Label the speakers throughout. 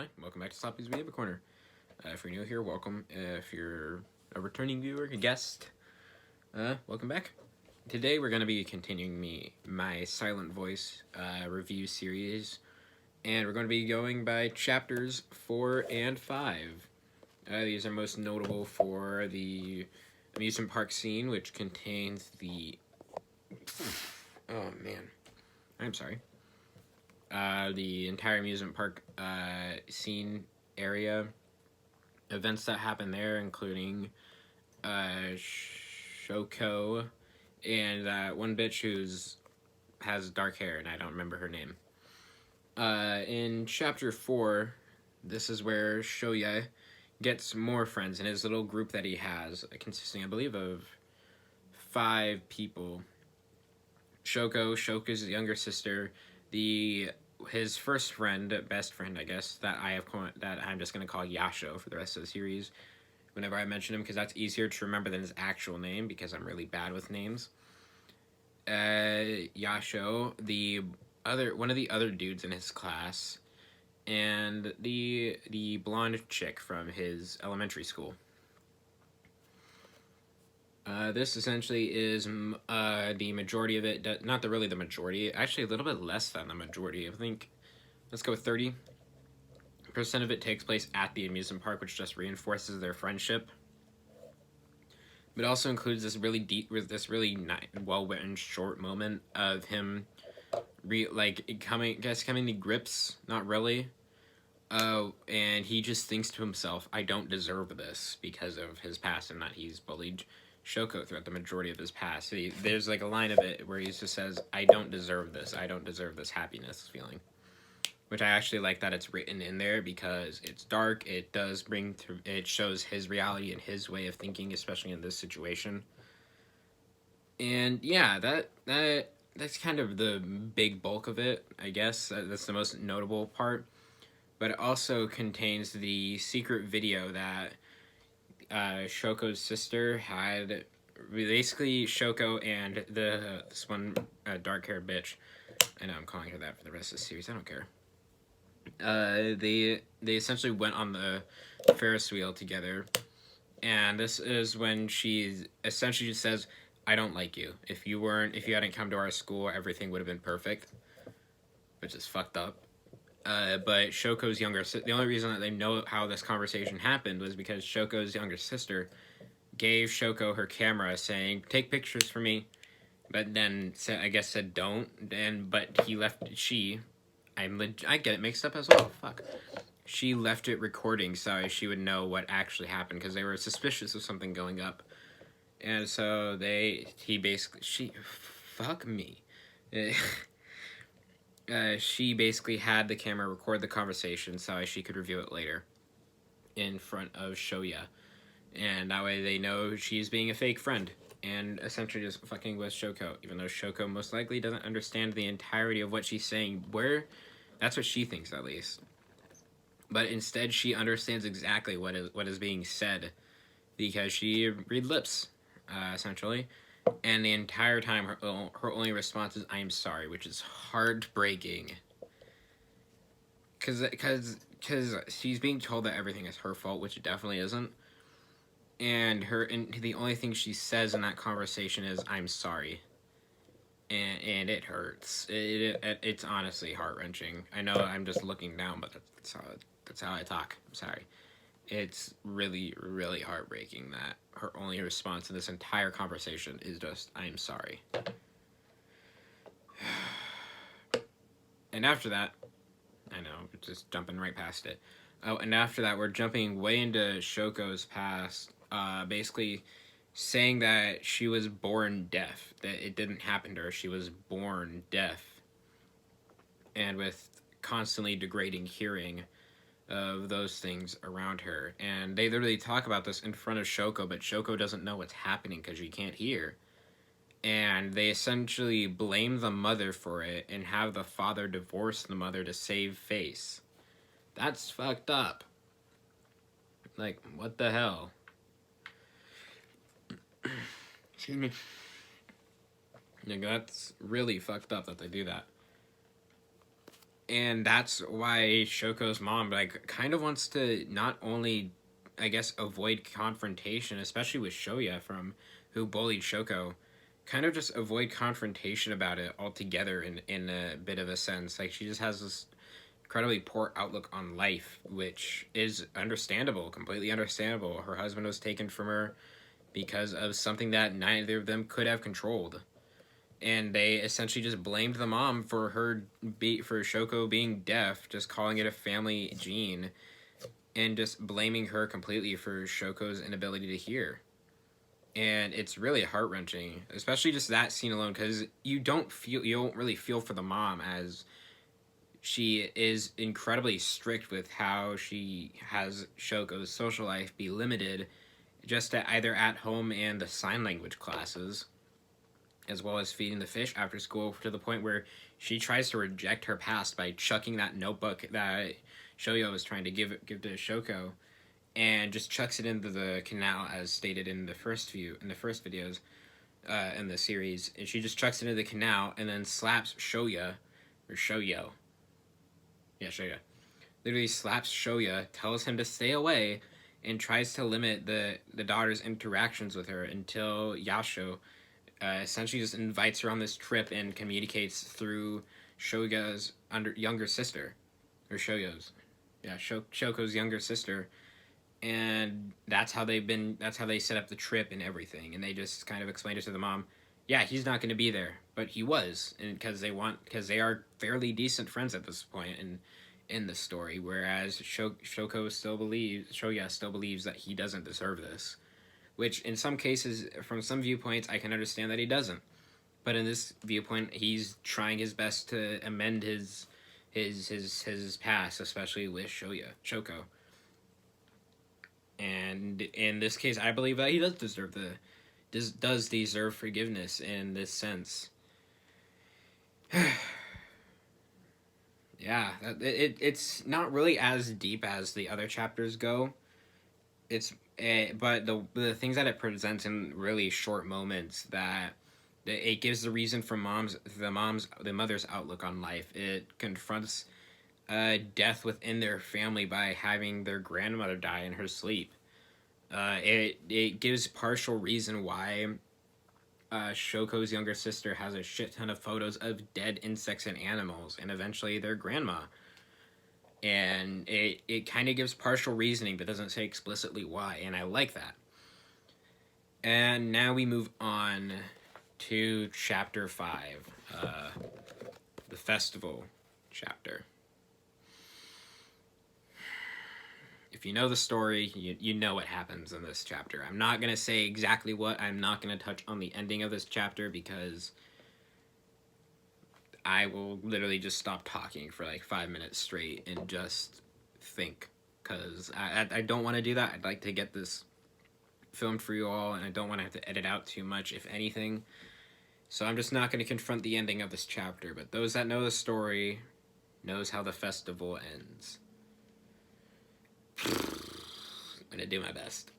Speaker 1: Hi, welcome back to Sloppy's Weeb Corner. If you're new here, welcome. If you're a returning viewer, a guest, welcome back. Today we're going to be continuing my Silent Voice review series, and we're going to be going by chapters 4 and 5. These are most notable for the amusement park scene, which contains the... Oh, man. I'm sorry. The entire amusement park scene area, events that happen there, including Shoko and one bitch has dark hair, and I don't remember her name. In chapter 4, this is where Shoya gets more friends in his little group that he has, consisting, I believe, of 5 people. Shoko's younger sister, his first friend, best friend, I guess, that I'm just gonna call Yasho for the rest of the series whenever I mention him, because that's easier to remember than his actual name, because I'm really bad with names. Yasho, one of the other dudes in his class, and the blonde chick from his elementary school. This essentially is the majority of it, not really the majority, actually a little bit less than the majority. I think, let's go with 30% of it takes place at the amusement park, which just reinforces their friendship. But it also includes this really really well-written short moment of him coming to grips, not really. And he just thinks to himself, I don't deserve this, because of his past and that he's bullied Shoko throughout the majority of his past. There's like a line of it where he just says, I don't deserve this happiness feeling. Which I actually like that it's written in there, because it's dark, it shows his reality and his way of thinking, especially in this situation. And yeah, that's kind of the big bulk of it, I guess. That's the most notable part. But it also contains the secret video that Shoko's sister had. Basically, Shoko and this one dark-haired bitch, I know I'm calling her that for the rest of the series, I don't care. They essentially went on the Ferris wheel together, and this is when she essentially just says, I don't like you. If you hadn't come to our school, everything would have been perfect. Which is fucked up. But Shoko's the only reason that they know how this conversation happened was because Shoko's younger sister gave Shoko her camera saying, take pictures for me, but then said don't, but he left, I get it mixed up as well, fuck. She left it recording so she would know what actually happened, because they were suspicious of something going up. And so she basically had the camera record the conversation so she could review it later in front of Shoya. And that way they know she's being a fake friend and essentially just fucking with Shoko, even though Shoko most likely doesn't understand the entirety of what she's saying. That's what she thinks, at least. But instead, she understands exactly what is being said, because she read lips, essentially. And the entire time, her only response is, I'm sorry, which is heartbreaking. Because she's being told that everything is her fault, which it definitely isn't. And the only thing she says in that conversation is, I'm sorry. And it hurts. It's honestly heart-wrenching. I know I'm just looking down, but that's how I talk. I'm sorry. It's really, really heartbreaking that her only response to this entire conversation is just, I'm sorry. And after that, I know, just jumping right past it. Oh, and after that, we're jumping way into Shoko's past, basically saying that she was born deaf, that it didn't happen to her, she was born deaf, and with constantly degrading hearing of those things around her. And they literally talk about this in front of Shoko, but Shoko doesn't know what's happening because she can't hear. And they essentially blame the mother for it and have the father divorce the mother to save face. That's fucked up. Like, what the hell? Excuse me. Like, that's really fucked up that they do that. And that's why Shoko's mom, like, kind of wants to not only, I guess, avoid confrontation, especially with Shoya from who bullied Shoko, kind of just avoid confrontation about it altogether in a bit of a sense. Like, she just has this incredibly poor outlook on life, which is understandable, completely understandable. Her husband was taken from her because of something that neither of them could have controlled. And they essentially just blamed the mom for for Shoko being deaf, just calling it a family gene, and just blaming her completely for Shoko's inability to hear. And it's really heart wrenching, especially just that scene alone, because you don't really feel for the mom, as she is incredibly strict with how she has Shoko's social life be limited, just to either at home and the sign language classes, as well as feeding the fish after school, to the point where she tries to reject her past by chucking that notebook that Shoyo was trying to give to Shoko, and just chucks it into the canal, as stated in the first videos in the series. And she just chucks it into the canal and then slaps Shoya, or Shoyo. Yeah, Shoya. Literally slaps Shoya, tells him to stay away, and tries to limit the daughter's interactions with her until Yasho essentially just invites her on this trip and communicates through Shoya's younger sister, or Shoyo's, yeah, Shoko's younger sister, and that's how they set up the trip and everything, and they just kind of explained it to the mom. Yeah, he's not going to be there, but he was, and because they are fairly decent friends at this point in the story, whereas Shoya still believes that he doesn't deserve this. Which, in some cases, from some viewpoints, I can understand that he doesn't. But in this viewpoint, he's trying his best to amend his past, especially with Shoko. And in this case, I believe that he does deserve forgiveness in this sense. Yeah, it's not really as deep as the other chapters go. But the things that it presents in really short moments, that it gives the reason for the mother's outlook on life. It confronts death within their family by having their grandmother die in her sleep. It gives partial reason why Shoko's younger sister has a shit ton of photos of dead insects and animals, and eventually their grandma. And it kind of gives partial reasoning, but doesn't say explicitly why, and I like that. And now we move on to Chapter 5, the Festival chapter. If you know the story, you know what happens in this chapter. I'm not going to say exactly what. I'm not going to touch on the ending of this chapter, because I will literally just stop talking for like 5 minutes straight and just think, because I don't want to do that. I'd like to get this filmed for you all, and I don't want to have to edit out too much, if anything. So I'm just not going to confront the ending of this chapter, but those that know the story knows how the festival ends. I'm going to do my best.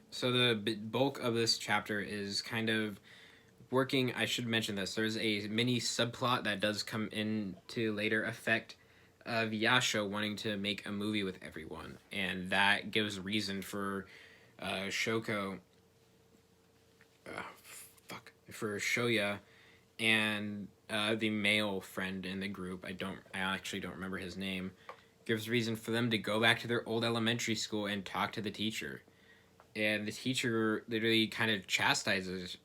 Speaker 1: So the bulk of this chapter is kind of working. I should mention this. There's a mini subplot that does come into later effect of Yasho wanting to make a movie with everyone, and that gives reason for for Shoya and the male friend in the group. I actually don't remember his name. Gives reason for them to go back to their old elementary school and talk to the teacher, and the teacher literally kind of chastises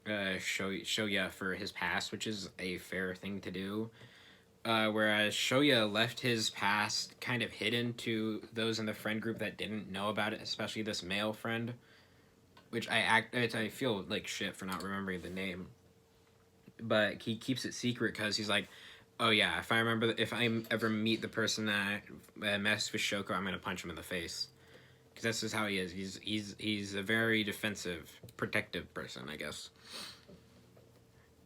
Speaker 1: Shoya for his past, which is a fair thing to do. Whereas Shoya left his past kind of hidden to those in the friend group that didn't know about it, especially this male friend, which I feel like shit for not remembering the name. But he keeps it secret because he's like, oh yeah, if I ever meet the person that messed with Shoko, I'm gonna punch him in the face. Because that's just how he is. He's a very defensive, protective person, I guess.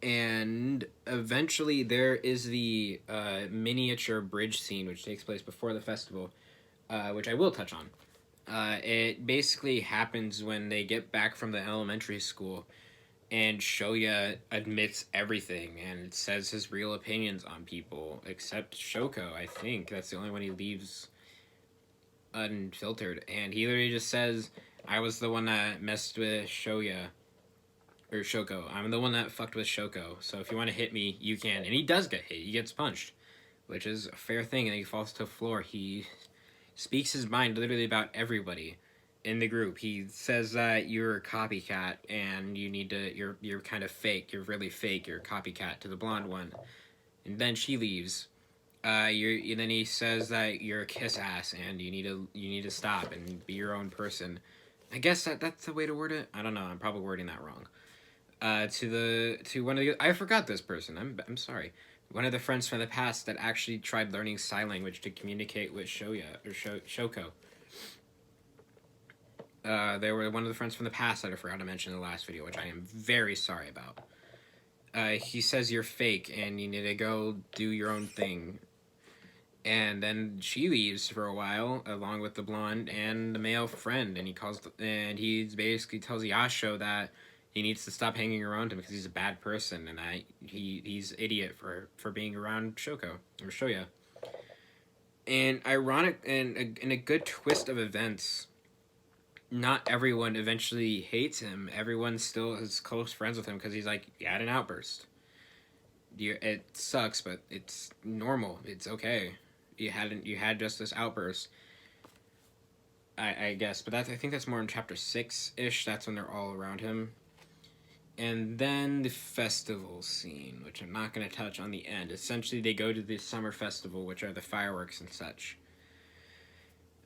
Speaker 1: And eventually there is the miniature bridge scene, which takes place before the festival, which I will touch on. It basically happens when they get back from the elementary school. and Shoya admits everything and says his real opinions on people, except Shoko. I think that's the only one he leaves unfiltered, and he literally just says, "I was the one that messed with Shoya." Or Shoko. I'm the one that fucked with Shoko. So if you want to hit me, you can. And he does get hit. He gets punched, which is a fair thing. And he falls to the floor. He speaks his mind literally about everybody in the group. He says that you're a copycat and you need to. You're kind of fake. You're really fake. You're a copycat to the blonde one. And then she leaves. Then he says that you're a kiss ass and you need to stop and be your own person. I guess that's the way to word it. I don't know. I'm probably wording that wrong. To one of the, I forgot this person. I'm sorry. One of the friends from the past that actually tried learning sign language to communicate with Shoko. They were one of the friends from the past that I forgot to mention in the last video, which I am very sorry about. He says you're fake and you need to go do your own thing. And then she leaves for a while, along with the blonde and the male friend, and he basically tells Yasho that he needs to stop hanging around him because he's a bad person, and he's an idiot for being around Shoko or Shoya. And ironic and in a good twist of events, not everyone eventually hates him. Everyone still is close friends with him because he had an outburst. It sucks, but it's normal. It's okay. You had just this outburst. I guess, but I think that's more in chapter 6-ish. That's when they're all around him. And then the festival scene, which I'm not going to touch on the end. Essentially, they go to the summer festival, which are the fireworks and such.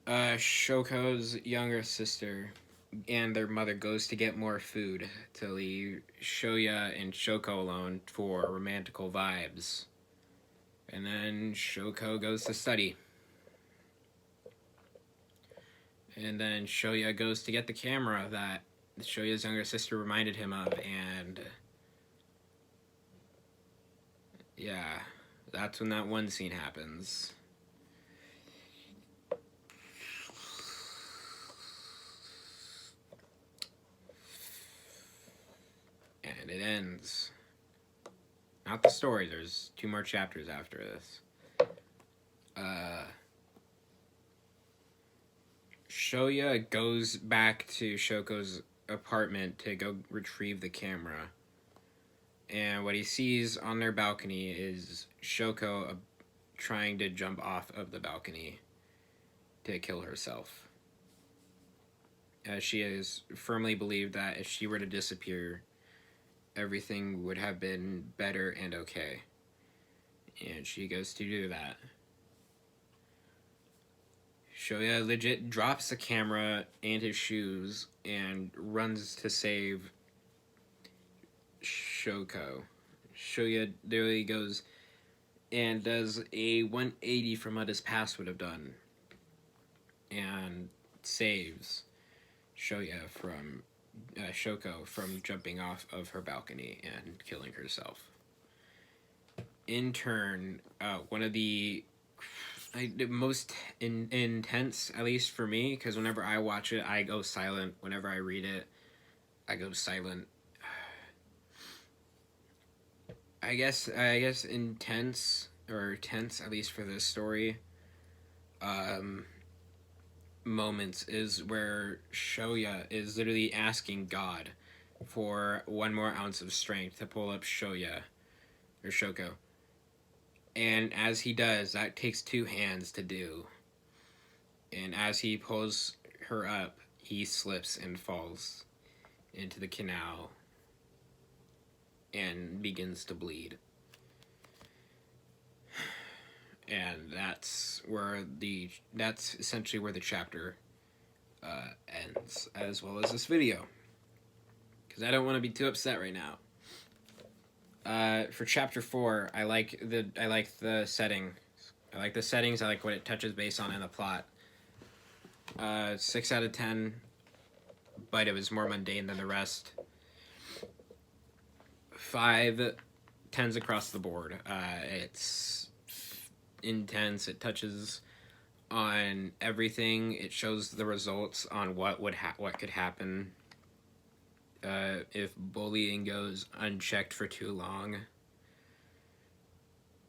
Speaker 1: Shoko's younger sister and their mother goes to get more food to leave Shoya and Shoko alone for romantical vibes. And then Shoko goes to study. And then Shoya goes to get the camera that Shoya's younger sister reminded him of, and yeah, that's when that one scene happens. And it ends. Not the story, there's 2 more chapters after this. Shoya goes back to Shoko's apartment to go retrieve the camera. And what he sees on their balcony is Shoko trying to jump off of the balcony to kill herself. She has firmly believed that if she were to disappear, everything would have been better and okay. And she goes to do that. Shoya legit drops the camera and his shoes and runs to save Shoko. Shoya literally goes and does a 180 from what his past would have done and saves Shoko from jumping off of her balcony and killing herself. In turn, one of the most intense, at least for me, because whenever I watch it, I go silent. Whenever I read it, I go silent. I guess intense or tense, at least for this story. Moments is where Shoya is literally asking God for 1 more ounce of strength to pull up Shoya or Shoko. And as he does, that takes 2 hands to do. And as he pulls her up, he slips and falls into the canal and begins to bleed. And that's essentially where the chapter ends, as well as this video. Because I don't want to be too upset right now. For chapter 4, I like the setting. I like the settings. I like what it touches base on in the plot. 6 out of 10, but it was more mundane than the rest. 5 10s across the board. It's intense. It touches on everything. It shows the results on what could happen if bullying goes unchecked for too long.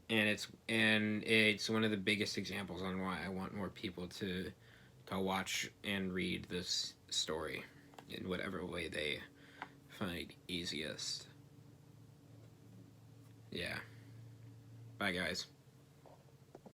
Speaker 1: And it's one of the biggest examples on why I want more people to watch and read this story in whatever way they find easiest. Yeah. Bye, guys.